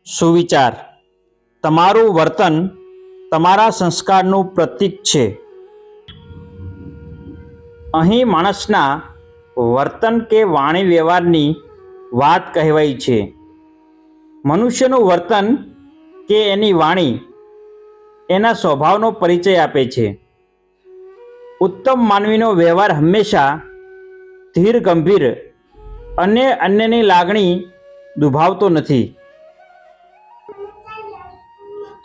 સુવિચાર. તમારું વર્તન તમારા સંસ્કારનું પ્રતીક છે. અહીં માણસના વર્તન કે વાણી વ્યવહારની વાત કહેવાય છે. મનુષ્યનું વર્તન કે એની વાણી એના સ્વભાવનો પરિચય આપે છે. ઉત્તમ માનવીનો વ્યવહાર હંમેશા ધીર ગંભીર અને અન્યની લાગણી દુભાવતો નથી.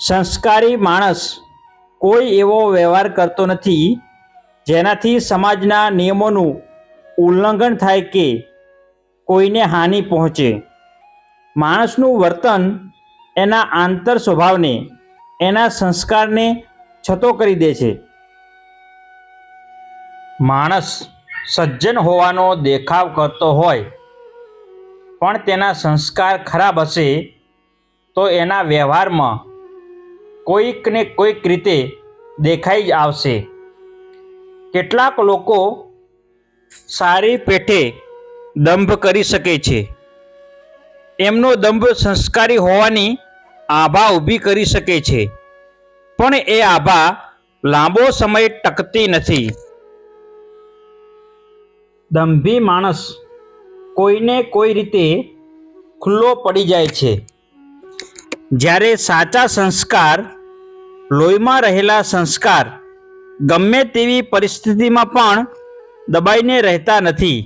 સંસ્કારી માણસ કોઈ એવો વ્યવહાર કરતો નથી જેનાથી સમાજના નિયમોનું ઉલ્લંઘન થાય કે કોઈને હાનિ પહોંચે. માણસનું વર્તન એના આંતર સ્વભાવને એના સંસ્કારને છતો કરી દે છે. માણસ સજ્જન હોવાનો દેખાવ કરતો હોય પણ તેના સંસ્કાર ખરાબ હશે તો એના વ્યવહારમાં કોઈક ને કોઈક રીતે દેખાઈ જ આવશે. કેટલાક લોકો સારી પેઠે દંભ કરી શકે છે. એમનો દંભ સંસ્કારી હોવાની આભા ઊભી કરી શકે છે, પણ એ આભા લાંબો સમય ટકતી નથી. દંભી માણસ કોઈને કોઈ રીતે ખુલ્લો પડી જાય છે, જ્યારે સાચા સંસ્કાર, લોહીમાં રહેલા સંસ્કાર ગમે તેવી પરિસ્થિતિમાં પણ દબાઈને રહેતા નથી.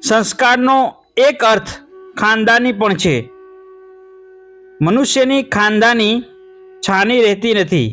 સંસ્કારનો એક અર્થ ખાનદાની પણ છે. મનુષ્યની ખાનદાની છાની રહેતી નથી.